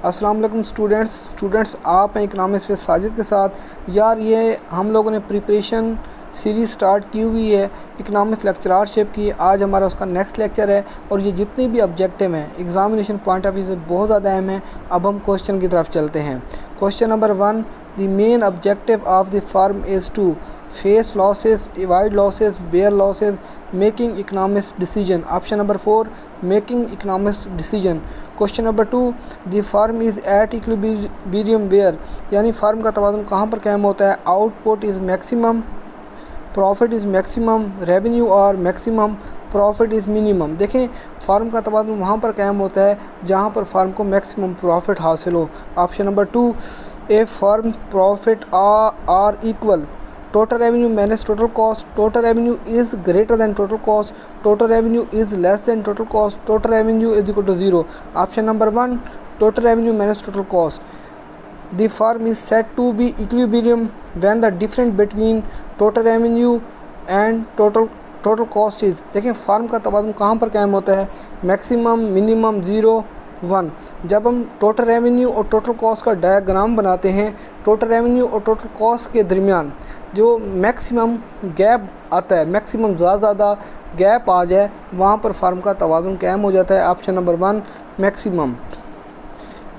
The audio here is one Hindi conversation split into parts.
अस्सलाम वालेकुम स्टूडेंट्स आप हैं इकनॉमिक्स में साजिद के साथ। यार ये हम लोगों ने प्रिपरेशन सीरीज़ स्टार्ट की हुई है इकनॉमिक्स लेक्चरशिप की। आज हमारा उसका नेक्स्ट लेक्चर है और ये जितने भी ऑब्जेक्टिव हैं एग्जामिनेशन पॉइंट ऑफ व्यू से बहुत ज़्यादा अहम है। अब हम क्वेश्चन की तरफ चलते हैं। Question number 1, the main objective of the firm is to face losses, avoid losses, bear losses, making economics decision. Option number 4, making economics decision. Question number 2, the firm is at equilibrium where, यानी फार्म का तवाज़ुन कहाँ पर कायम होता है। Output is maximum, profit is maximum, revenue और मैक्सिमम, प्रॉफिट इज़ मिनिमम। देखें फार्म का तवाज़ुन वहाँ पर कायम होता है जहाँ पर फार्म को मैक्सिमम प्रॉफिट हासिल हो। Option number 2, a firm profit are equal, total revenue minus total cost, total revenue is greater than total cost, total revenue is less than total cost, total revenue is equal to 0. Option number 1, total revenue minus total cost. The firm is said to be equilibrium when the difference between total revenue and total cost is, देखें फार्म का तवाज़ुन कहाँ पर कायम होता है, मैक्सिमम, मिनिमम, 0, 1। जब हम टोटल रेवेन्यू और टोटल कॉस्ट का डायग्राम बनाते हैं, टोटल रेवेन्यू और टोटल कॉस्ट के दरमियान जो मैक्सिमम गैप आता है, मैक्सिमम ज़्यादा गैप आ जाए, वहाँ पर फार्म का तवाज़ुन कायम हो जाता है। Option number 1, maximum.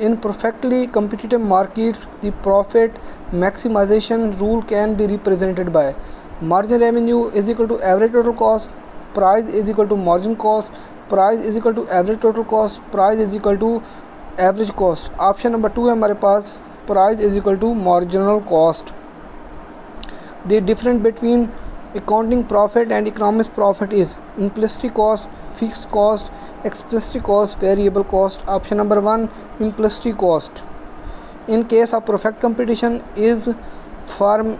In perfectly competitive markets the profit maximization rule can be represented by margin revenue is equal to average total cost, price is equal to margin cost, price is equal to average total cost, price is equal to average cost. Option number 2 है हमारे पास, price is equal to marginal cost. The difference between accounting profit and economic profit is implicit cost, fixed cost, explicit cost, variable cost. Option number 1, implicit cost. In case of perfect competition is firm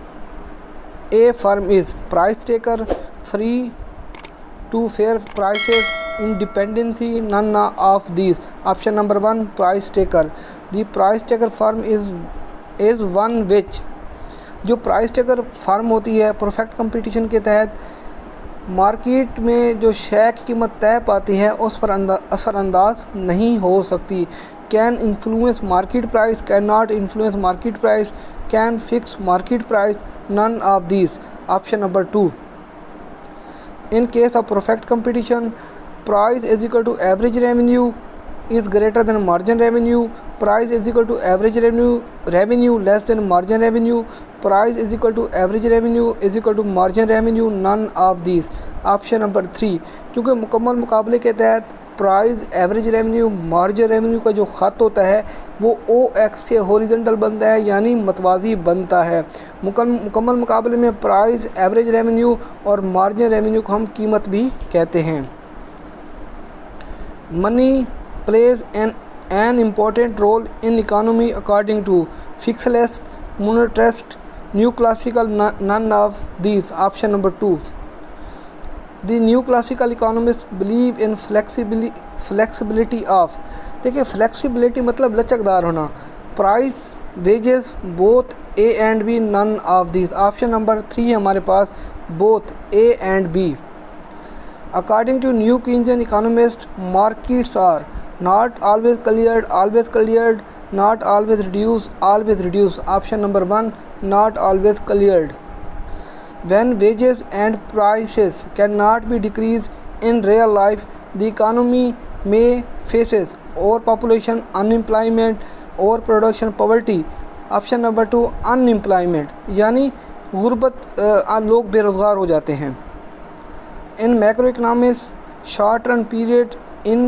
A firm is price taker, free to fair prices, independency, none of these. Option number 1, price taker. The price taker firm is one which, जो प्राइस टेकर फार्म होती है परफेक्ट कंपटीशन के तहत मार्केट में जो शय की कीमत तय पाती है उस पर असरअंदाज नहीं हो सकती। Can influence market price, can not influence market price, can fix market price, none of these. Option number 2। In case of perfect competition, price is equal to average revenue is greater than margin revenue, price is equal to average revenue less than margin revenue, price is equal to average revenue is equal to margin revenue, none of these. Option number 3, क्योंकि मुकम्मल मुकाबले के तहत price, average revenue, margin revenue का जो ख़त होता है वो OX के हॉरिजॉन्टल बनता है, यानी मतवाज़ी बनता है। मुकम्मल मुकाबले में प्राइस, एवरेज रेवेन्यू और मार्जिन रेवेन्यू को हम कीमत भी कहते हैं। Money plays an important role in economy according to fixless, monetarist, new classical, none of these. Option number 2। The new classical economists believe in flexibility of, देखिए फ्लेक्सिबिलिटी मतलब लचकदार होना। Price, wages, both A and B, none of this. Option number 3 है हमारे पास, both A and B. According to new Keynesian economist, markets are not always cleared, not always reduce. Option number 1, not always cleared. When wages and prices cannot be decreased in real life, the economy may faces overpopulation, unemployment, overproduction, poverty. Option number 2, unemployment, यानी गुर्बत, लोग बेरोज़गार हो जाते हैं। In macroeconomics, short run period in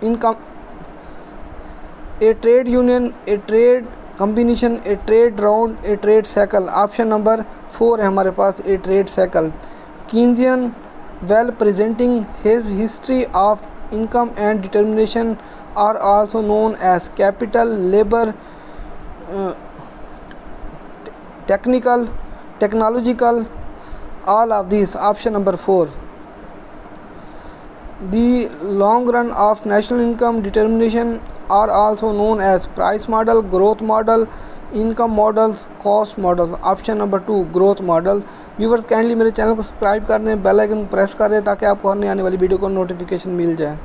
income, a trade union, a trade combination, a trade round, a trade cycle। Option number 4 है हमारे पास, a trade cycle. Keynesian well presenting his history of income and determination are also known as capital, labour, technological, all of this. Option number 4। The long run of national income determination are also known as price model, growth model, income models, cost models. Option number 2 growth model. Viewers kindly मेरे चैनल को सब्सक्राइब कर दें, बेल आइकन प्रेस कर दें ताकि आपको हर नई आने वाली वीडियो को नोटिफिकेशन मिल जाए।